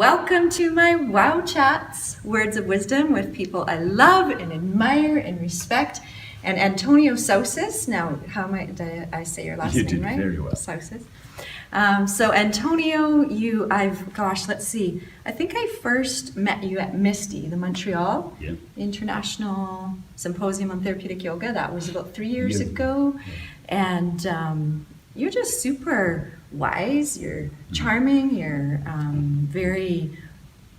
Welcome to my Wow Chats, words of wisdom with people I love and admire and respect. And Antonio Sausys, now did I say your last name right? You did very well. Sausys. So Antonio, let's see. I think I first met you at Misty, the Montreal International Symposium on Therapeutic Yoga. That was about 3 years ago. And you're just super wise, you're charming, you're very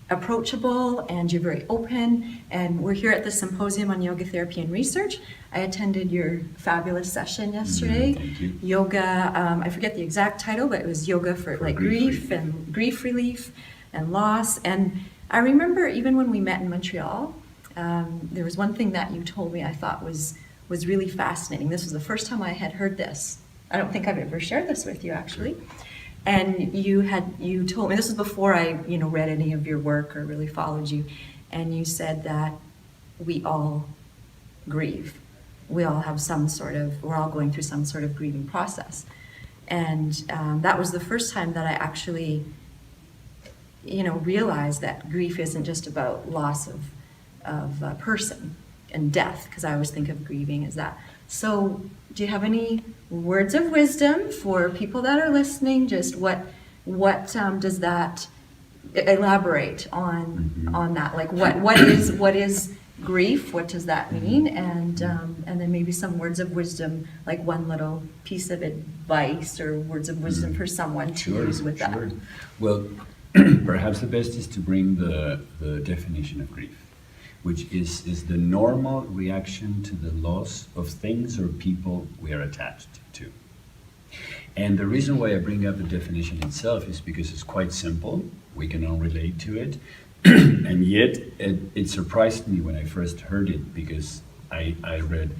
approachable, and you're very open. And we're here at the Symposium on Yoga Therapy and Research. I attended your fabulous session yesterday. Thank you. Yoga, I forget the exact title, but it was yoga for like grief and grief relief and loss. And I remember even when we met in Montreal, there was one thing that you told me I thought was really fascinating. This was the first time I had heard this. I don't think I've ever shared this with you, actually. And you told me, this was before I read any of your work or really followed you, and you said that we all grieve. We all have we're all going through some sort of grieving process. And that was the first time that I actually realized that grief isn't just about loss of a person and death, because I always think of grieving as that. So do you have any words of wisdom for people that are listening? Just what does that elaborate on that? Like what is grief? What does that mean? And then maybe some words of wisdom, like one little piece of advice or words of wisdom for someone to use with that. Well, perhaps the best is to bring the definition of grief, which is the normal reaction to the loss of things or people we are attached to. And the reason why I bring up the definition itself is because it's quite simple. We can all relate to it. And yet it surprised me when I first heard it, because I read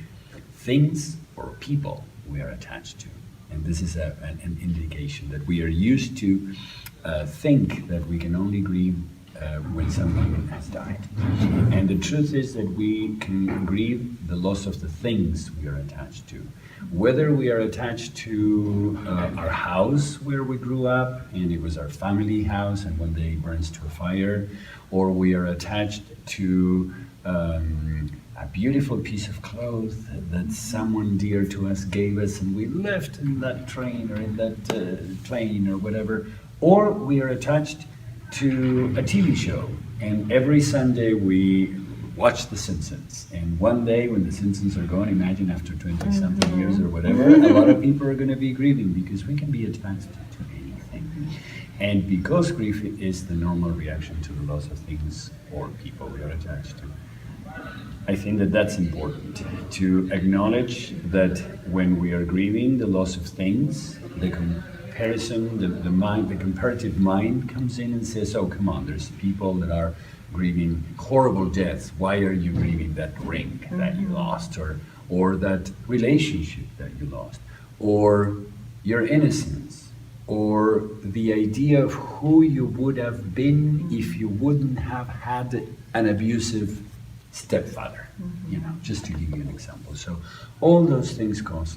things or people we are attached to. And this is an indication that we are used to think that we can only grieve when someone has died. And the truth is that we can grieve the loss of the things we are attached to. Whether we are attached to our house where we grew up and it was our family house and one day it burns to a fire, or we are attached to a beautiful piece of clothes that someone dear to us gave us and we left in that train or in that plane or whatever, or we are attached to a TV show, and every Sunday we watch The Simpsons, and one day when The Simpsons are gone, imagine after 20-something years or whatever, a lot of people are going to be grieving, because we can be attached to anything. And because grief is the normal reaction to the loss of things or people we are attached to, I think that that's important, to acknowledge that when we are grieving the loss of things, the comparative mind comes in and says, oh, come on, there's people that are grieving horrible deaths. Why are you grieving that ring that you lost, or that relationship that you lost, or your innocence, or the idea of who you would have been if you wouldn't have had an abusive stepfather, just to give you an example. So all those things cause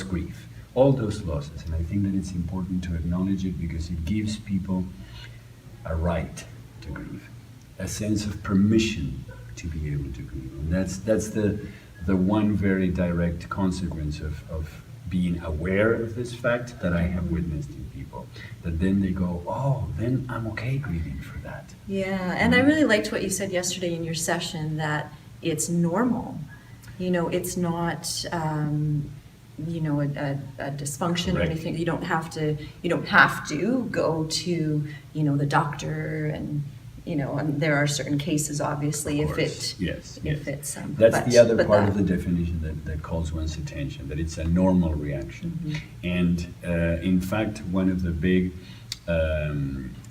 grief. All those losses, and I think that it's important to acknowledge it, because it gives people a right to grieve, a sense of permission to be able to grieve. And that's the one very direct consequence of being aware of this fact that I have witnessed in people, that then they go, oh, then I'm okay grieving for that. Yeah, and I really liked what you said yesterday in your session, that it's normal. It's not a dysfunction or anything. You don't have to go to the doctor, and and there are certain cases, obviously, if it's that's the other part of the definition that calls one's attention, that it's a normal reaction. And in fact, one of the big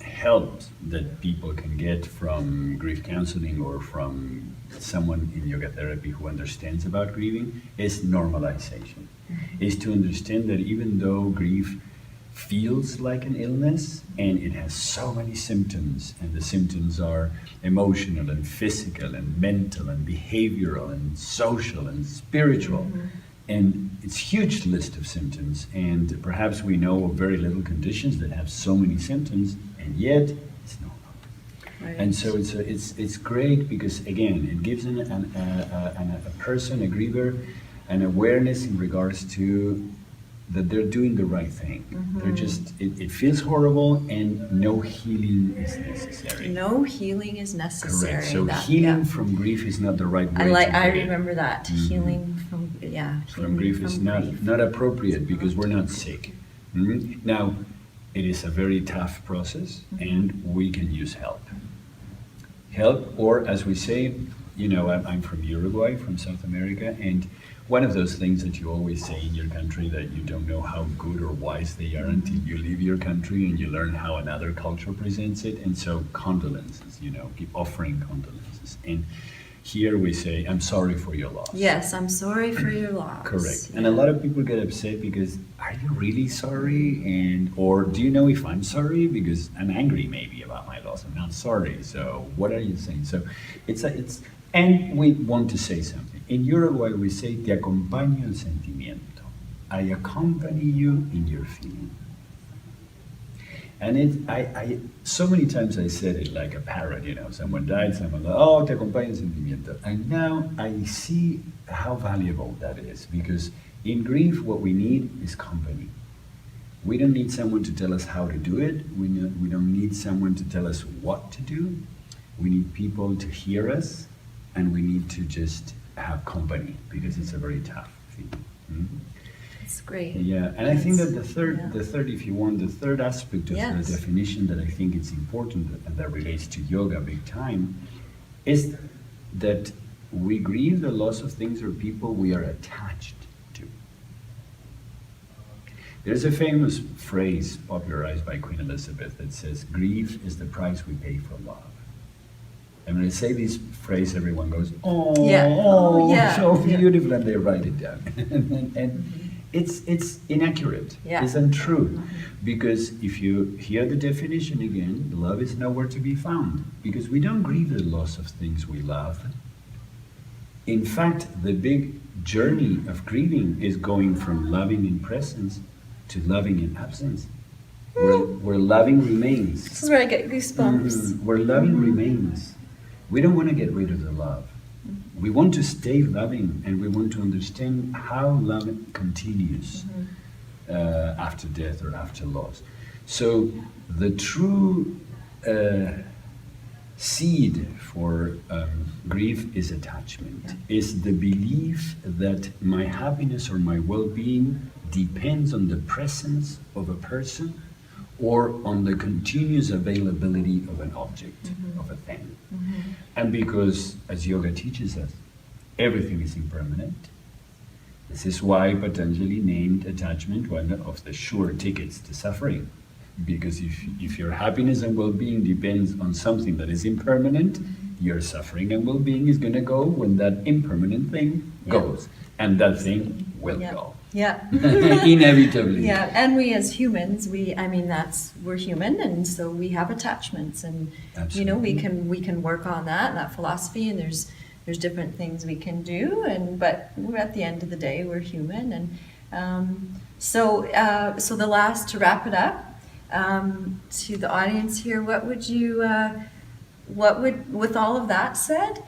helps that people can get from grief counseling or from someone in yoga therapy who understands about grieving is normalization. Is to understand that even though grief feels like an illness and it has so many symptoms, and the symptoms are emotional and physical and mental and behavioral and social and spiritual, and it's a huge list of symptoms, and perhaps we know of very little conditions that have so many symptoms, and yet it's normal. Right. And so it's great because again it gives a person, a griever, an awareness in regards to that they're doing the right thing. They're just it feels horrible and no healing is necessary. No healing is necessary. Correct. So healing from grief is not the right way. I to do it. remember that. Healing from From grief is not appropriate because we're not sick. Now, it is a very tough process, and we can use help. Help, or as we say, I'm from Uruguay, from South America, and one of those things that you always say in your country that you don't know how good or wise they are until you leave your country and you learn how another culture presents it. And so condolences, keep offering condolences. And here we say, I'm sorry for your loss. Yes, I'm sorry for your loss. Correct. And a lot of people get upset because, are you really sorry? Or do you know if I'm sorry? Because I'm angry maybe about my loss. I'm not sorry. So what are you saying? So and we want to say something. In Uruguay, we say, te acompaño el sentimiento. I accompany you in your feeling. And I so many times I said it like a parrot, someone died, someone, oh, te acompaño el sentimiento. And now I see how valuable that is, because in grief, what we need is company. We don't need someone to tell us how to do it. We don't need someone to tell us what to do. We need people to hear us, and we need to just have company, because it's a very tough thing. It's great. Yeah, and I think that the third, if you want, the third aspect of the definition that I think it's important and that relates to yoga big time is that we grieve the loss of things or people we are attached to. There's a famous phrase popularized by Queen Elizabeth that says, grief is the price we pay for love. And when I say this phrase, everyone goes, oh, so beautiful, and they write it down. and it's inaccurate. It's untrue. Because if you hear the definition again, love is nowhere to be found. Because we don't grieve the loss of things we love. In fact, the big journey of grieving is going from loving in presence to loving in absence. Where loving remains. This is where I get goosebumps. Where loving remains. We don't want to get rid of the love. We want to stay loving, and we want to understand how love continues after death or after loss. So the true seed for grief is attachment, is the belief that my happiness or my well-being depends on the presence of a person or on the continuous availability of an object, of a thing. And because, as yoga teaches us, everything is impermanent, this is why Patanjali named attachment one of the sure tickets to suffering. Because if your happiness and well-being depends on something that is impermanent, your suffering and well-being is going to go when that impermanent thing goes. And that thing will go. Inevitably. And we as humans, we're human, and so we have attachments, and we can work on that philosophy, and there's different things we can do, but we're at the end of the day, we're human, and so the last, to wrap it up, to the audience here, what would with all of that said,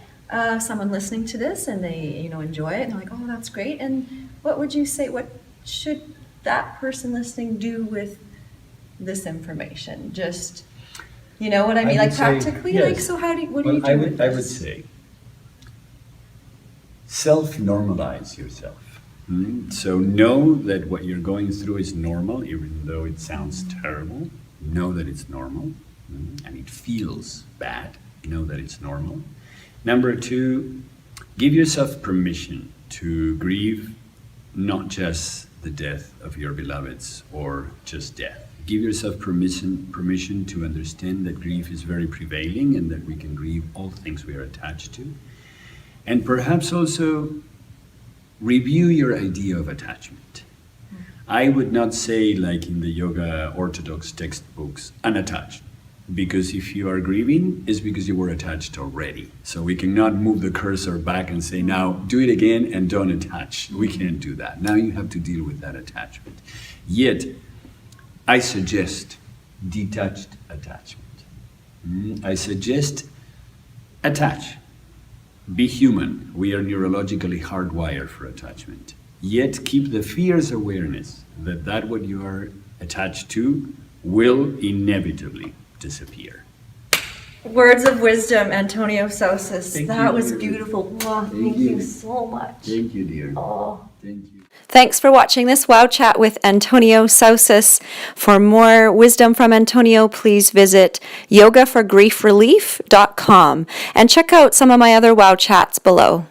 someone listening to this and they enjoy it and they're like, oh, that's great, and what would you say, what should that person listening do with this information? Just, what I mean, like practically, so what do you do with this? I would say, self-normalize yourself. So know that what you're going through is normal, even though it sounds terrible. Know that it's normal, and it feels bad. Know that it's normal. Number 2, give yourself permission to grieve not just the death of your beloveds or just death. Give yourself permission to understand that grief is very prevailing and that we can grieve all things we are attached to. And perhaps also review your idea of attachment. I would not say, like in the yoga orthodox textbooks, unattached. Because if you are grieving, it's because you were attached already. So we cannot move the cursor back and say, now do it again and don't attach. We can't do that. Now you have to deal with that attachment. Yet, I suggest detached attachment. I suggest attach. Be human. We are neurologically hardwired for attachment. Yet keep the fierce awareness that what you are attached to will inevitably disappear. Words of wisdom, Antonio Sausys. Thank That you, was dear. beautiful. Oh, thank you. you so much. Thank you, dear. Oh. Thank you. Thanks for watching this Wow Chat with Antonio Sausys. For more wisdom from Antonio, please visit yogaforgriefrelief.com and check out some of my other Wow Chats below.